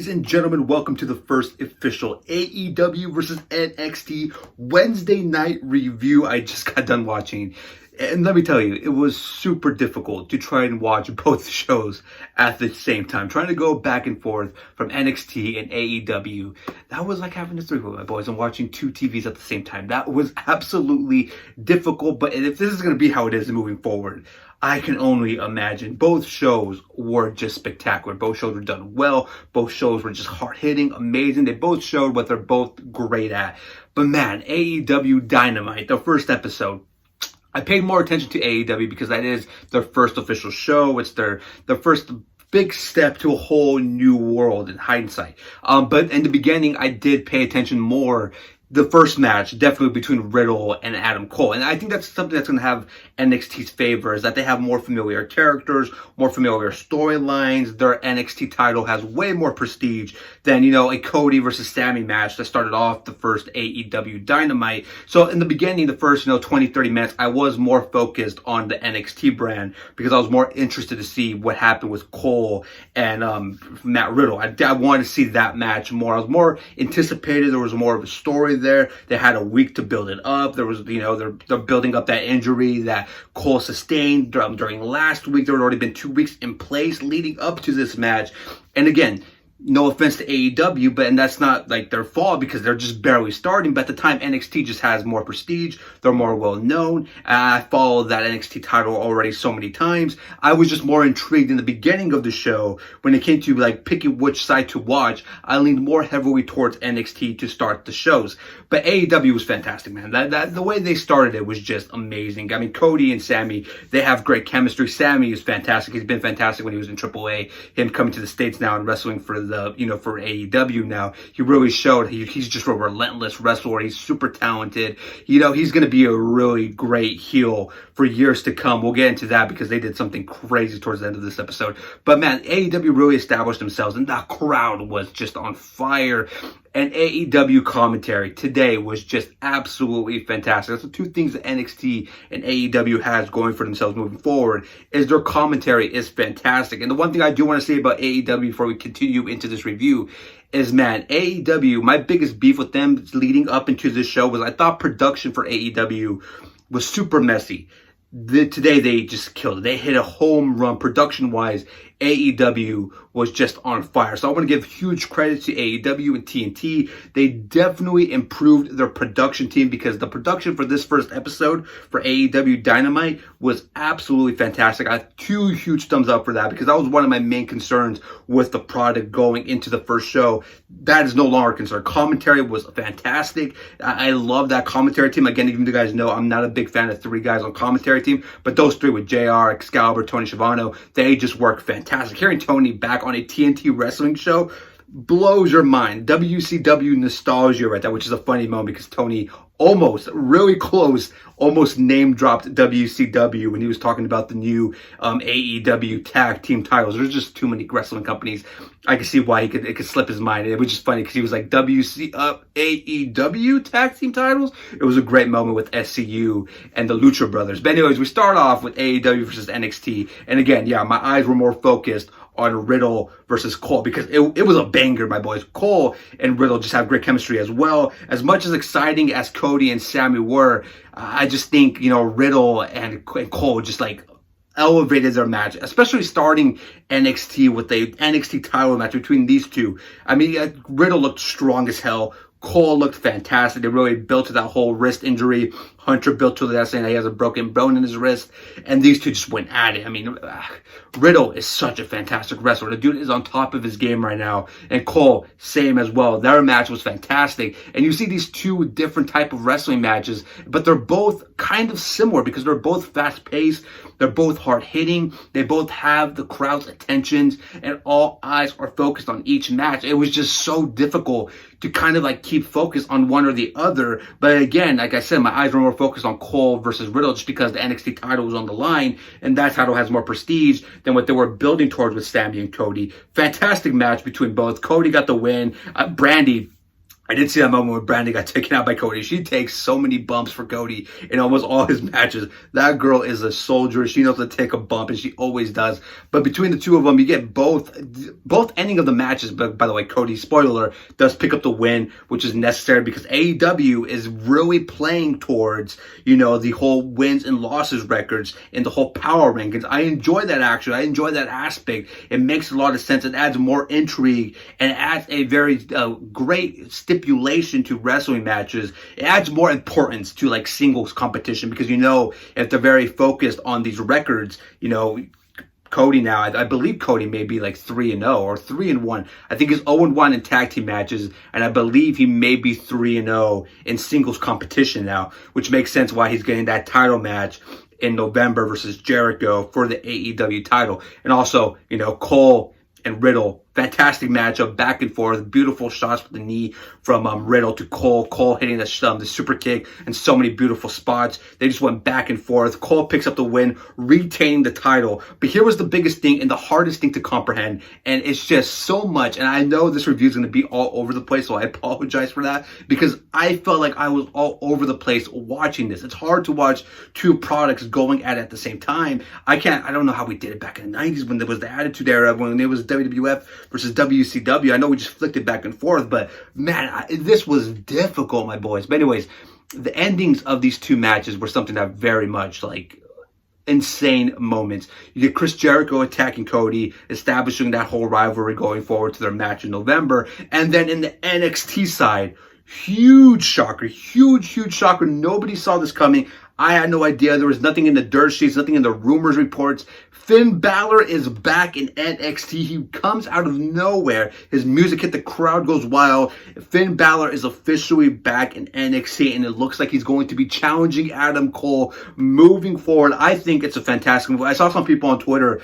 Ladies and gentlemen, welcome to the first official AEW versus NXT Wednesday night review I just got done watching. And let me tell you, it was super difficult to try and watch both shows at the same time. Trying to go back and forth from NXT and AEW. That was like having a three with my boys and watching two TVs at the same time. That was absolutely difficult. But if this is going to be how it is moving forward, I can only imagine. Both shows were just spectacular. Both shows were done well. Both shows were just hard-hitting, amazing. They both showed what they're both great at. But man, AEW Dynamite, the first episode, I paid more attention to AEW because that is their first official show. It's their first big step to a whole new world in hindsight. But in the beginning, I did pay attention more. The first match, definitely between Riddle and Adam Cole. And I think that's something that's going to have NXT's favor, is that they have more familiar characters, more familiar storylines. Their NXT title has way more prestige than, a Cody versus Sammy match that started off the first AEW Dynamite. So in the beginning, the first, 20, 30 minutes, I was more focused on the NXT brand because I was more interested to see what happened with Cole and Matt Riddle. I wanted to see that match more. I was more anticipated. There was more of a story there. They had a week to build it up. There was, they're building up that injury that Cole sustained during last week. There had already been 2 weeks in place leading up to this match. And again, no offense to AEW, and that's not like their fault because they're just barely starting. But at the time, NXT just has more prestige. They're more well known. I followed that NXT title already so many times. I was just more intrigued in the beginning of the show when it came to picking which side to watch. I leaned more heavily towards NXT to start the shows. But AEW was fantastic, man. The way they started it was just amazing. I mean, Cody and Sammy, they have great chemistry. Sammy is fantastic. He's been fantastic when he was in AAA. Him coming to the States now and wrestling for for AEW now, he really showed he's just a relentless wrestler. He's super talented. He's going to be a really great heel for years to come. We'll get into that because they did something crazy towards the end of this episode. But man, AEW really established themselves and that crowd was just on fire. And AEW commentary today was just absolutely fantastic. That's the two things that NXT and AEW has going for themselves moving forward, is their commentary is fantastic. And the one thing I do want to say about AEW before we continue into this review is, man, AEW, my biggest beef with them leading up into this show was I thought production for AEW was super messy. Today they just killed it. They hit a home run production-wise. AEW was just on fire. So I want to give huge credit to AEW and TNT. They definitely improved their production team because the production for this first episode for AEW Dynamite was absolutely fantastic. I have 2 huge thumbs up for that because that was one of my main concerns with the product going into the first show. That is no longer a concern. Commentary was fantastic. I love that commentary team. Again, even you guys know I'm not a big fan of 3 guys on commentary team, but those 3 with JR, Excalibur, Tony Schiavone, they just work fantastic. Hearing Tony back on a TNT wrestling show blows your mind. WCW nostalgia right there, which is a funny moment because Tony almost, really close, almost name dropped WCW when he was talking about the new AEW tag team titles. There's just too many wrestling companies. I can see why it could slip his mind. It was just funny because he was like AEW tag team titles. It was a great moment with SCU and the Lucha Brothers. But anyways, we start off with AEW versus NXT. And again, yeah, my eyes were more focused on Riddle versus Cole because it was a banger, my boys. Cole and Riddle just have great chemistry as well. As much as exciting as Cody and Sammy were, I just think, Riddle and Cole just elevated their match, especially starting NXT with the NXT title match between these two. I mean, Riddle looked strong as hell. Cole looked fantastic. They really built to that whole wrist injury. Hunter built to that, saying that he has a broken bone in his wrist. And these two just went at it. I mean, Riddle is such a fantastic wrestler. The dude is on top of his game right now. And Cole, same as well. Their match was fantastic. And you see these 2 different type of wrestling matches, but they're both kind of similar because they're both fast-paced. They're both hard-hitting. They both have the crowd's attentions, and all eyes are focused on each match. It was just so difficult to kind of keep focus on one or the other. But again, like I said, my eyes were more focused on Cole versus Riddle just because the NXT title was on the line, and that title has more prestige than what they were building towards with Sammy and Cody. Fantastic match between both. Cody got the win. Brandy, I did see that moment when Brandy got taken out by Cody. She takes so many bumps for Cody in almost all his matches. That girl is a soldier. She knows to take a bump, and she always does. But between the two of them, you get both ending of the matches. But by the way, Cody, spoiler alert, does pick up the win, which is necessary because AEW is really playing towards, the whole wins and losses records and the whole power rankings. I enjoy that action. I enjoy that aspect. It makes a lot of sense. It adds more intrigue and adds a very great stipulation to wrestling matches. It adds more importance to like singles competition because if they're very focused on these records, Cody now, I believe Cody may be like 3-0 or 3-1. I think he's 0-1 in tag team matches, and I believe he may be 3-0 in singles competition now, which makes sense why he's getting that title match in November versus Jericho for the AEW title. And also, Cole and Riddle, fantastic matchup, back and forth, beautiful shots with the knee from Riddle to Cole. Cole hitting the super kick and so many beautiful spots. They just went back and forth. Cole picks up the win, retaining the title. But here was the biggest thing and the hardest thing to comprehend, and it's just so much. And I know this review is going to be all over the place, so I apologize for that because I felt like I was all over the place watching this. It's hard to watch two products going at it at the same time. I don't know how we did it back in the 90s when there was the Attitude Era, when there was WWF versus WCW. I know we just flicked it back and forth, but man, this was difficult, my boys. But anyways, the endings of these two matches were something that very much like insane moments. You get Chris Jericho attacking Cody, establishing that whole rivalry going forward to their match in November. And then in the NXT side, huge shocker. Nobody saw this coming. I had no idea. There was nothing in the dirt sheets, nothing in the rumors reports. Finn Balor is back in NXT. He comes out of nowhere. His music hit, the crowd goes wild. Finn Balor is officially back in NXT, and it looks like he's going to be challenging Adam Cole moving forward. I think it's a fantastic move. I saw some people on Twitter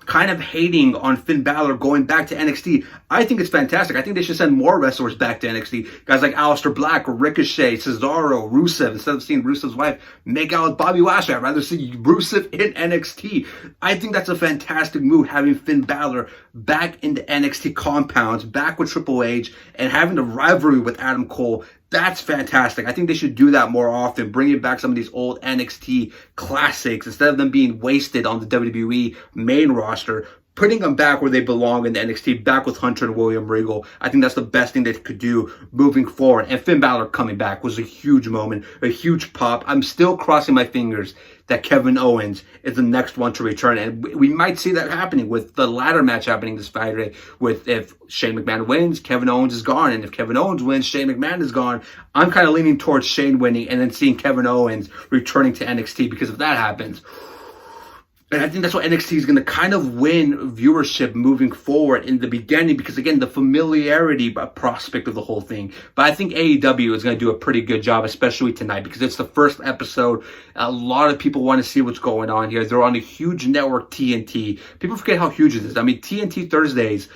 kind of hating on Finn Balor going back to NXT. I think it's fantastic. I think they should send more wrestlers back to NXT. Guys like Aleister Black, Ricochet, Cesaro, Rusev. Instead of seeing Rusev's wife make out with Bobby Lashley, I'd rather see Rusev in NXT. I think that's a fantastic move, having Finn Balor back in the NXT compounds, back with Triple H, and having the rivalry with Adam Cole. That's fantastic. I think they should do that more often, bringing back some of these old NXT classics instead of them being wasted on the WWE main roster, putting them back where they belong in the NXT, back with Hunter and William Regal. I think that's the best thing they could do moving forward. And Finn Balor coming back was a huge moment, a huge pop. I'm still crossing my fingers that Kevin Owens is the next one to return. And we might see that happening with the ladder match happening this Friday with if Shane McMahon wins, Kevin Owens is gone. And if Kevin Owens wins, Shane McMahon is gone. I'm kind of leaning towards Shane winning and then seeing Kevin Owens returning to NXT, because if that happens, and I think that's what NXT is going to kind of win viewership moving forward in the beginning, because again, the familiarity prospect of the whole thing. But I think AEW is going to do a pretty good job, especially tonight, because it's the first episode. A lot of people want to see what's going on here. They're on a huge network, TNT. People forget how huge it is. I mean, TNT Thursdays,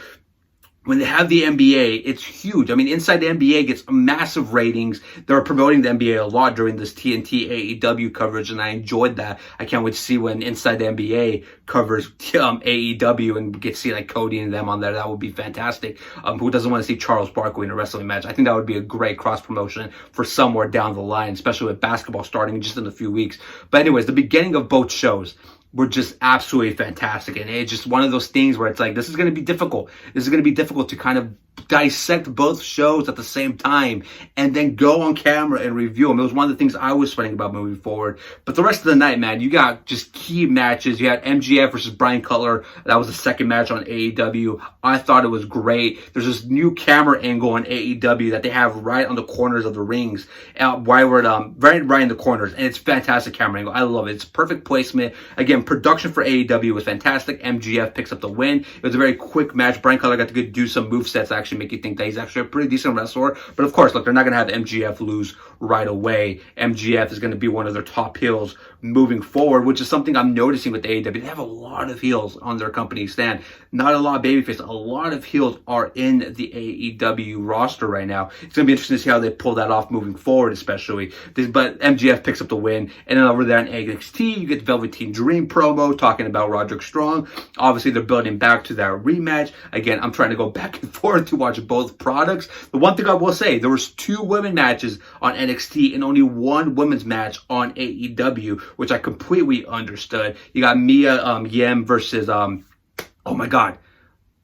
when they have the NBA, it's huge. I mean, Inside the NBA gets massive ratings. They're promoting the NBA a lot during this TNT AEW coverage, and I enjoyed that. I can't wait to see when Inside the NBA covers AEW and get to see like Cody and them on there. That would be fantastic. Who doesn't want to see Charles Barkley in a wrestling match? I think that would be a great cross promotion for somewhere down the line, especially with basketball starting just in a few weeks. But anyways, the beginning of both shows were just absolutely fantastic. And it's just one of those things where it's like, this is going to be difficult. This is going to be difficult to kind of dissect both shows at the same time and then go on camera and review them. It was one of the things I was sweating about moving forward. But the rest of the night, man, you got just key matches. You had MJF versus Brian Cutler. That was the second match on AEW. I thought it was great. There's this new camera angle on AEW that they have right on the corners of the rings, right in the corners, and it's fantastic camera angle. I love it. It's perfect placement. Again, production for AEW was fantastic. MJF picks up the win. It was a very quick match. Brian Cutler got to do some movesets that actually make you think that he's actually a pretty decent wrestler. But of course, look, they're not going to have MJF lose right away. MJF is going to be one of their top heels moving forward, which is something I'm noticing with AEW. They have a lot of heels on their company stand. Not a lot of babyface. A lot of heels are in the AEW roster right now. It's going to be interesting to see how they pull that off moving forward, especially. But MJF picks up the win. And then over there in NXT, you get the Velveteen Dream promo talking about Roderick Strong. Obviously, they're building back to that rematch. Again, I'm trying to go back and forth to watch both products. The one thing I will say, there was 2 women matches on NXT and only 1 women's match on AEW, which I completely understood. You got Mia Yim versus oh my god,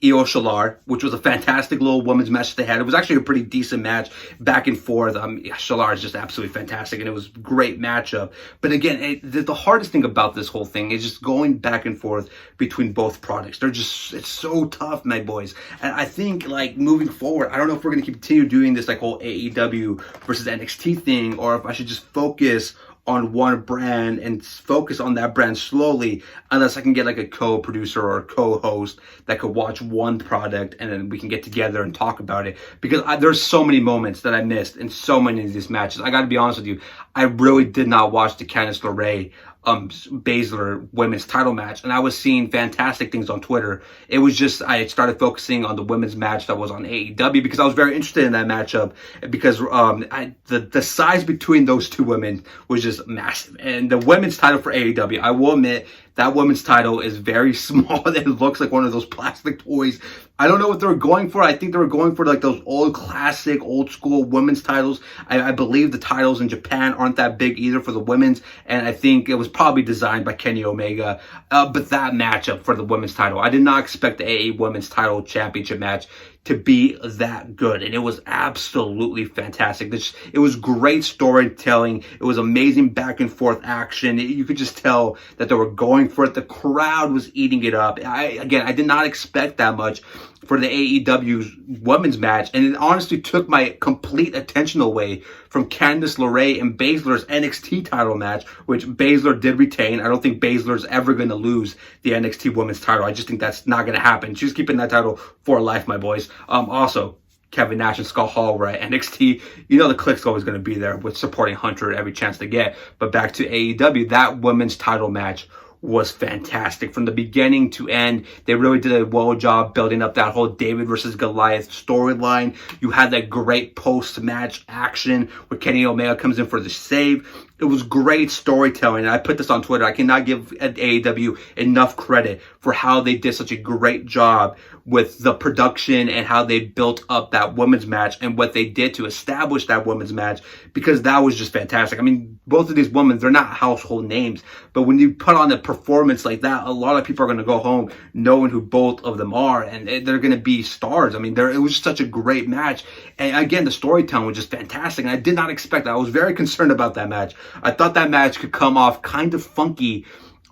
Io Shirai, which was a fantastic little women's match they had. It was actually a pretty decent match, back and forth. Shirai is just absolutely fantastic, and it was a great matchup. But again, the hardest thing about this whole thing is just going back and forth between both products. It's so tough, my boys. And I think, like, moving forward, I don't know if we're going to continue doing this, like, whole AEW versus NXT thing, or if I should just focus on one brand and focus on that brand slowly, unless I can get like a co-producer or a co-host that could watch one product and then we can get together and talk about it. Because there's so many moments that I missed in so many of these matches. I got to be honest with you, I really did not watch the Candice LeRae Baszler women's title match, and I was seeing fantastic things on Twitter. It was just, I started focusing on the women's match that was on AEW because I was very interested in that matchup, because the size between those 2 women was just massive. And the women's title for AEW, I will admit, that women's title is very small. It looks like one of those plastic toys. I don't know what they were going for. I think they were going for like those old classic, old school women's titles. I believe the titles in Japan aren't that big either for the women's, and I think it was probably designed by Kenny Omega. But that matchup for the women's title, I did not expect the AE Women's Title Championship match to be that good, and it was absolutely fantastic. It was great storytelling. It was amazing back and forth action. You could just tell that they were going for it. The crowd was eating it up. I did not expect that much for the AEW's women's match, and it honestly took my complete attention away from Candice LeRae and Baszler's NXT title match, which Baszler did retain. I don't think Baszler's ever going to lose the NXT women's title. I just think that's not going to happen. She's keeping that title for life, my boys. Also, Kevin Nash and Scott Hall were at NXT. You know the click's always going to be there with supporting Hunter every chance they get. But back to AEW, that women's title match was fantastic from the beginning to end. They really did a well job building up that whole David versus Goliath storyline. You had that great post-match action where Kenny Omega comes in for the save. It was great storytelling. I put this on Twitter. I cannot give AEW enough credit for how they did such a great job with the production and how they built up that women's match and what they did to establish that women's match, because that was just fantastic. I mean, both of these women, they're not household names, but when you put on a performance like that, a lot of people are going to go home knowing who both of them are, and they're going to be stars. I mean, it was just such a great match. And again, the storytelling was just fantastic, and I did not expect that. I was very concerned about that match. I thought that match could come off kind of funky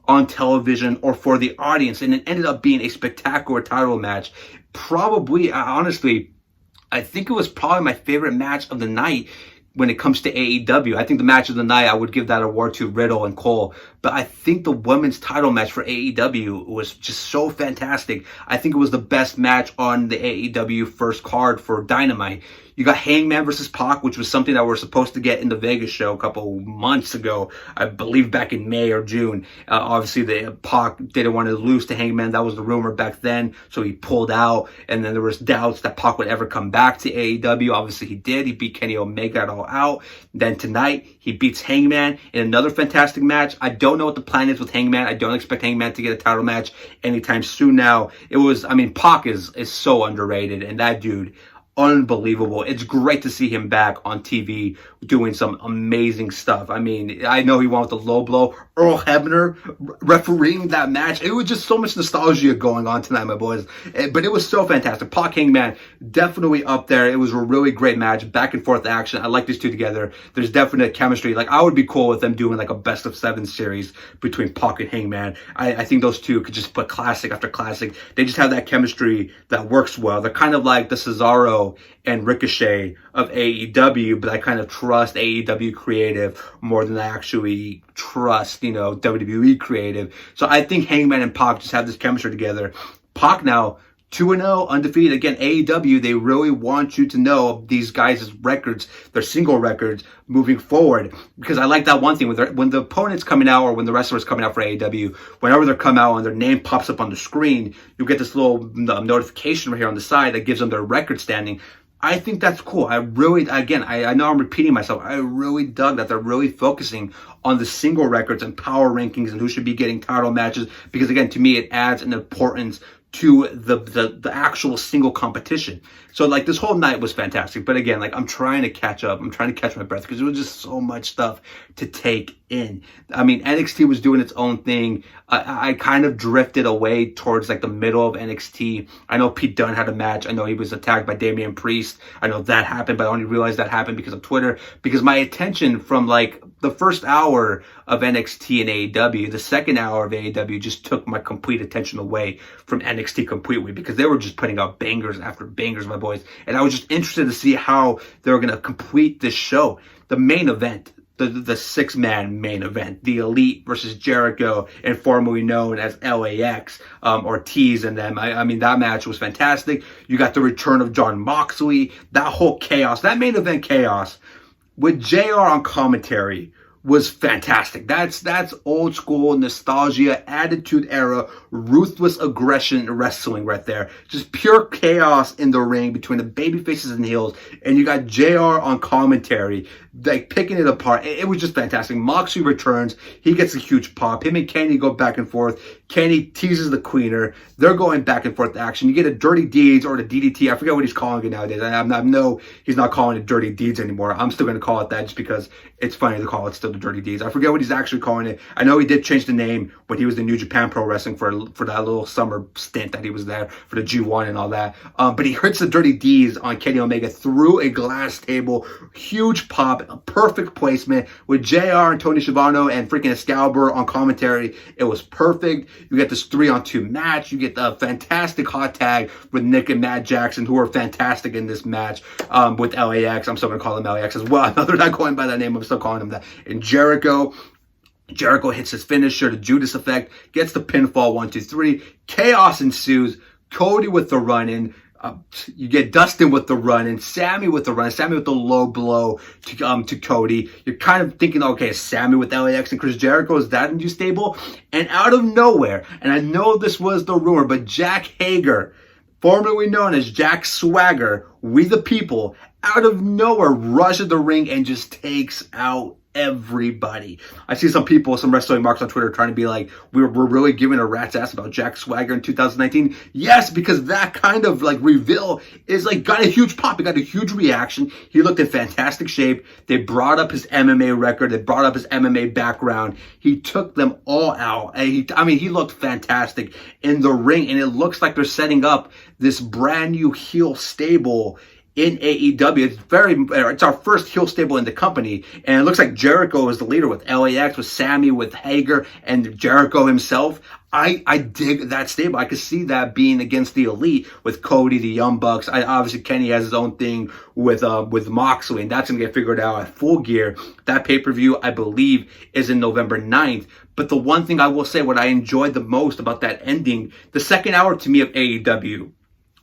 on television or for the audience, and it ended up being a spectacular title match. Probably, honestly, I think it was probably my favorite match of the night when it comes to AEW. I think the match of the night, I would give that award to Riddle and Cole. But I think the women's title match for AEW was just so fantastic. I think it was the best match on the AEW first card for Dynamite. You got Hangman versus Pac, which was something that we're supposed to get in the Vegas show a couple months ago. I believe back in May or June. Obviously, the Pac didn't want to lose to Hangman. That was the rumor back then, so he pulled out. And then there was doubts that Pac would ever come back to AEW. Obviously, he did. He beat Kenny Omega it all out. Then tonight, he beats Hangman in another fantastic match. I don't know what the plan is with Hangman. I don't expect Hangman to get a title match anytime soon now. Pac is so underrated, and that dude, unbelievable. It's great to see him back on TV doing some amazing stuff. I mean, I know he went with the low blow. Earl Hebner refereeing that match. It was just so much nostalgia going on tonight, my boys. But it was so fantastic. Pac Hangman, definitely up there. It was a really great match. Back and forth action. I like these two together. There's definite chemistry. Like, I would be cool with them doing like a best of 7 series between Pac and Hangman. I think those two could just put classic after classic. They just have that chemistry that works well. They're kind of like the Cesaro and Ricochet of AEW, but I kind of trust AEW creative more than I actually trust, WWE creative. So I think Hangman and Pac just have this chemistry together. Pac now 2-0, undefeated. Again, AEW, they really want you to know these guys' records, their single records, moving forward. Because I like that one thing, when the opponent's coming out or when the wrestler's coming out for AEW, whenever they come out and their name pops up on the screen, you'll get this little notification right here on the side that gives them their record standing. I think that's cool. I know I'm repeating myself. I really dug that they're really focusing on the single records and power rankings and who should be getting title matches. Because again, to me, it adds an importance to the actual single competition. So like this whole night was fantastic. But again, like I'm trying to catch up. I'm trying to catch my breath because there was just so much stuff to take in. I mean, NXT was doing its own thing. I kind of drifted away towards like the middle of NXT. I know Pete Dunne had a match. I know he was attacked by Damian Priest. I know that happened, but I only realized that happened because of Twitter. Because my attention from like the first hour of NXT and AEW, the second hour of AEW just took my complete attention away from NXT completely because they were just putting out bangers after bangers, my boys. And I was just interested to see how they were going to complete this show. The main event, the six-man main event, the Elite versus Jericho and formerly known as LAX, Ortiz and them. I mean, that match was fantastic. You got the return of Jon Moxley, that whole chaos, that main event chaos with JR on commentary was fantastic. That's old school nostalgia, attitude era, ruthless aggression wrestling right there. Just pure chaos in the ring between the baby faces and heels. And you got JR on commentary, like picking it apart. It was just fantastic. Moxley returns. He gets a huge pop. Him and Kenny go back and forth. Kenny teases the Queener. They're going back and forth action. You get a Dirty Deeds or the DDT. I forget what he's calling it nowadays. I know he's not calling it Dirty Deeds anymore. I'm still going to call it that just because it's funny to call it still the Dirty Deeds. I forget what he's actually calling it. I know he did change the name when he was in New Japan Pro Wrestling for that little summer stint that he was there for the G1 and all that. But he hits the Dirty Deeds on Kenny Omega through a glass table. Huge pop. A perfect placement with JR and Tony Schiavone and freaking Excalibur on commentary. It was perfect. You get this 3-on-2 match. You get the fantastic hot tag with Nick and Matt Jackson, who are fantastic in this match with LAX. I'm still going to call them LAX as well. No, they're not going by that name. I'm still calling them that. And Jericho hits his finisher, the Judas effect, gets the pinfall, 1, 2, 3. Chaos ensues. Cody with the run-in. You get Dustin with the run-in, Sammy with the run, Sammy with the low blow to Cody. You're kind of thinking, okay, Sammy with LAX and Chris Jericho, is that a new stable? And out of nowhere, and I know this was the rumor, but Jack Hager, formerly known as Jack Swagger, We the People, out of nowhere rushes the ring and just takes out everybody. I see some people, some wrestling marks on Twitter trying to be like, we're really giving a rat's ass about Jack Swagger in 2019. Yes, because that kind of like reveal is like got a huge pop. It got a huge reaction. He looked in fantastic shape. They brought up his MMA record. They brought up his MMA background. He took them all out. And he looked fantastic in the ring. And it looks like they're setting up this brand new heel stable in AEW. It's our first heel stable in the company, and it looks like Jericho is the leader with LAX, with Sammy, with Hager, and Jericho himself. I dig that stable. I could see that being against the Elite with Cody, the Young Bucks. Obviously Kenny has his own thing with Moxley, and that's gonna get figured out at Full Gear. That pay-per-view, I believe, is in November 9th. But the one thing I will say, what I enjoyed the most about that ending, the second hour to me of AEW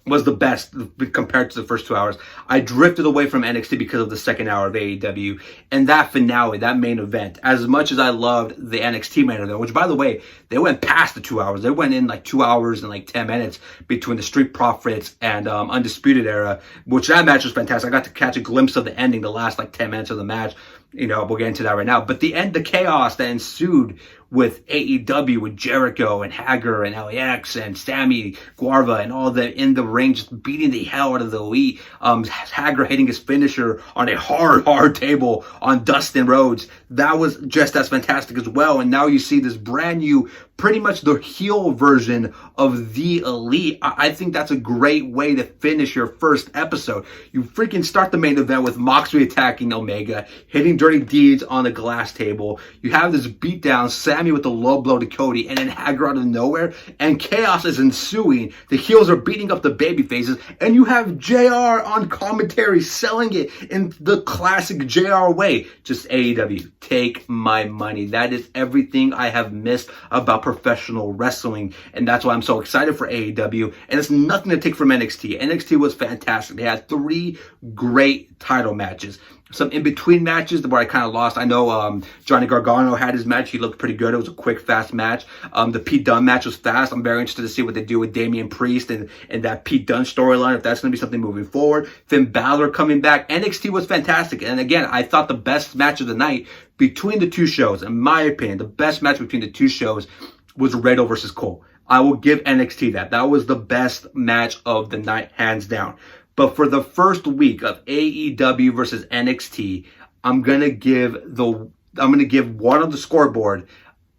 was the best compared to the first 2 hours. I drifted away from NXT because of the second hour of AEW. And that finale, that main event, as much as I loved the NXT main event, which by the way, they went past the 2 hours. They went in like 2 hours and like 10 minutes between the Street Profits and Undisputed Era, which that match was fantastic. I got to catch a glimpse of the ending, the last like 10 minutes of the match. You know, we'll get into that right now. But the chaos that ensued with AEW, with Jericho and Hager and LAX and Sammy Guevara and all that in the ring, just beating the hell out of the Elite. Hager hitting his finisher on a hard table on Dustin Rhodes. That was just as fantastic as well. And now you see this brand new, pretty much the heel version of the Elite. I think that's a great way to finish your first episode. You freaking start the main event with Moxley attacking Omega, hitting Dirty Deeds on the glass table. You have this beatdown, Sammy with the low blow to Cody, and then Hager out of nowhere, and chaos is ensuing. The heels are beating up the baby faces, and you have JR on commentary selling it in the classic JR way. Just AEW, take my money. That is everything I have missed about professional wrestling, and that's why I'm so excited for AEW. And it's nothing to take from NXT. NXT was fantastic. They had 3 great title matches. Some in-between matches where I kind of lost. I know Johnny Gargano had his match. He looked pretty good. It was a quick, fast match. The Pete Dunne match was fast. I'm very interested to see what they do with Damian Priest and that Pete Dunne storyline, if that's going to be something moving forward. Finn Balor coming back. NXT was fantastic. And again, I thought the best match of the night between the two shows, in my opinion, the best match between the two shows was Riddle versus Cole. I will give NXT that. That was the best match of the night, hands down. But for the first week of AEW versus NXT, I'm gonna give one on the scoreboard.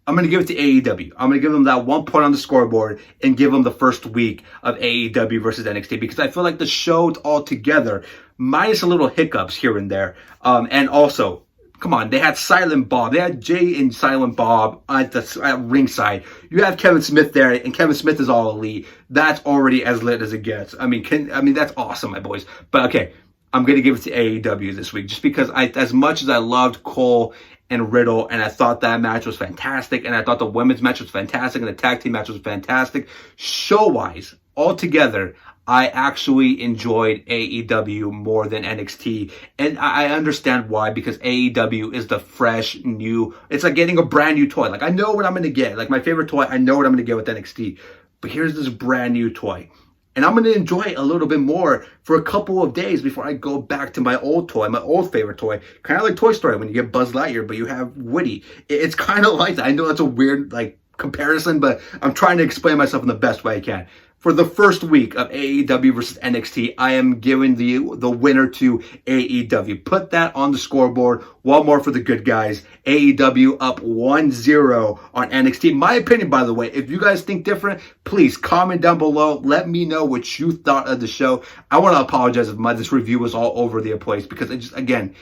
I'm going to give it to AEW. I'm going to give them that 1 point on the scoreboard and give them the first week of AEW versus NXT, because I feel like the show altogether, minus a little hiccups here and there, and also, come on, they had Silent Bob. They had Jay and Silent Bob at ringside. You have Kevin Smith there, and Kevin Smith is all elite. That's already as lit as it gets. I mean, that's awesome, my boys. But okay, I'm going to give it to AEW this week, just because as much as I loved Cole and Riddle, and I thought that match was fantastic, and I thought the women's match was fantastic, and the tag team match was fantastic, show-wise, altogether, I actually enjoyed AEW more than NXT, and I understand why, because AEW is the fresh, new, it's like getting a brand new toy. Like, I know what I'm going to get. Like, my favorite toy, I know what I'm going to get with NXT, but here's this brand new toy. And I'm going to enjoy it a little bit more for a couple of days before I go back to my old toy, my old favorite toy. Kind of like Toy Story when you get Buzz Lightyear, but you have Woody. It's kind of like that. I know that's a weird comparison, but I'm trying to explain myself in the best way I can. For the first week of AEW versus NXT, I am giving the winner to AEW. Put that on the scoreboard. One more for the good guys. AEW up 1-0 on NXT. My opinion, by the way, if you guys think different, please comment down below. Let me know what you thought of the show. I want to apologize if this review was all over the place, because it just, again,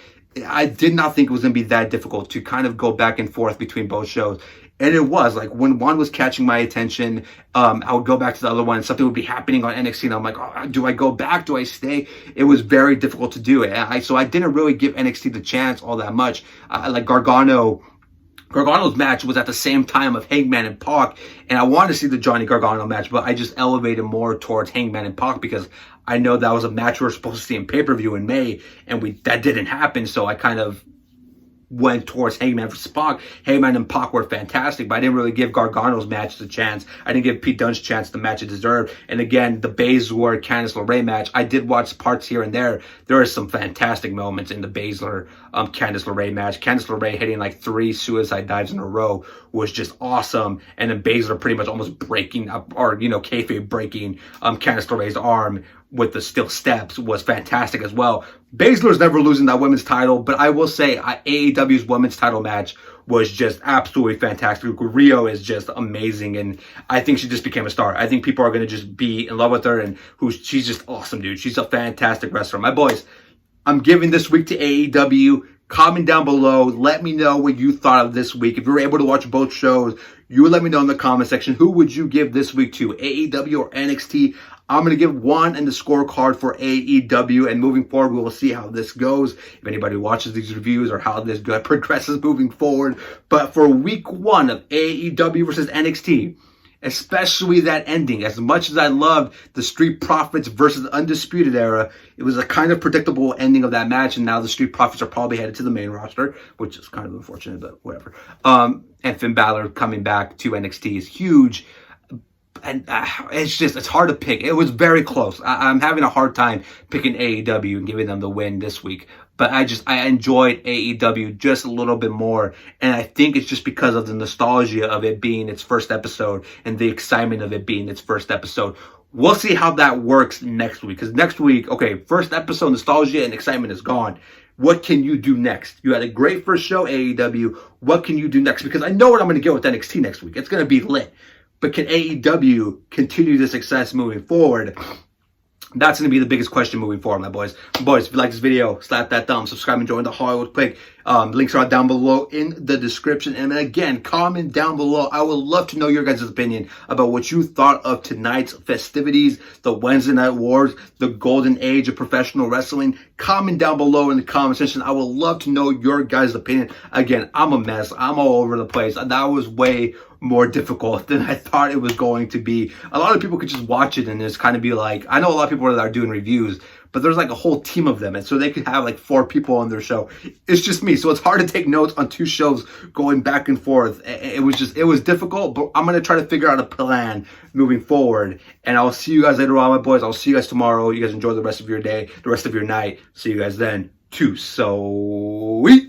I did not think it was going to be that difficult to kind of go back and forth between both shows. And it was, like, when one was catching my attention, I would go back to the other one, and something would be happening on NXT, and I'm like, oh, do I go back? Do I stay? It was very difficult to do. So I didn't really give NXT the chance all that much. Like Gargano's match was at the same time of Hangman and Pac, and I wanted to see the Johnny Gargano match, but I just elevated more towards Hangman and Pac, because I know that was a match we were supposed to see in pay-per-view in May, and that didn't happen, so I kind of went towards Hangman versus Pac. Hangman and Pac were fantastic, but I didn't really give Gargano's match the chance. I didn't give Pete Dunne's chance the match it deserved. And again, the Baszler Candice LeRae match, I did watch parts here and there. There are some fantastic moments in the Baszler Candice LeRae match. Candice LeRae hitting like 3 suicide dives in a row was just awesome. And then Baszler pretty much almost breaking up, or kayfabe breaking Candice LeRae's arm with the steel steps was fantastic as well. Baszler's never losing that women's title, but I will say AEW's women's title match was just absolutely fantastic. Rio is just amazing, and I think she just became a star. I think people are going to just be in love with her, and she's just awesome, dude. She's a fantastic wrestler. My boys, I'm giving this week to AEW. Comment down below. Let me know what you thought of this week. If you were able to watch both shows, you let me know in the comment section. Who would you give this week to, AEW or NXT? I'm going to give 1 in the scorecard for AEW, and moving forward, we will see how this goes, if anybody watches these reviews, or how this progresses moving forward. But for week 1 of AEW versus NXT, especially that ending, as much as I loved the Street Profits versus the Undisputed Era, it was a kind of predictable ending of that match, and now the Street Profits are probably headed to the main roster, which is kind of unfortunate, but whatever. And Finn Balor coming back to NXT is huge. And it's hard to pick. It was very close. I'm having a hard time picking AEW and giving them the win this week. But I enjoyed AEW just a little bit more. And I think it's just because of the nostalgia of it being its first episode and the excitement of it being its first episode. We'll see how that works next week. Because next week, okay, first episode, nostalgia and excitement is gone. What can you do next? You had a great first show, AEW. What can you do next? Because I know what I'm going to get with NXT next week. It's going to be lit. But can AEW continue the success moving forward? That's going to be the biggest question moving forward, my boys. Boys, if you like this video, slap that thumb, subscribe, and join the Hollywood Click. Links are down below in the description. And again, comment down below. I would love to know your guys' opinion about what you thought of tonight's festivities, the Wednesday Night Wars, the golden age of professional wrestling. Comment down below in the comment section. I would love to know your guys' opinion. Again, I'm a mess. I'm all over the place. That was way more difficult than I thought it was going to be. A lot of people could just watch it and just kind of be like, I know a lot of people that are doing reviews, but there's like a whole team of them, and so they could have like 4 people on their show. It's just me, so it's hard to take notes on 2 shows going back and forth. It was difficult, but I'm going to try to figure out a plan moving forward, and I'll see you guys later on, my boys. I'll see you guys tomorrow. You guys enjoy the rest of your day, the rest of your night. See you guys then. Too sweet.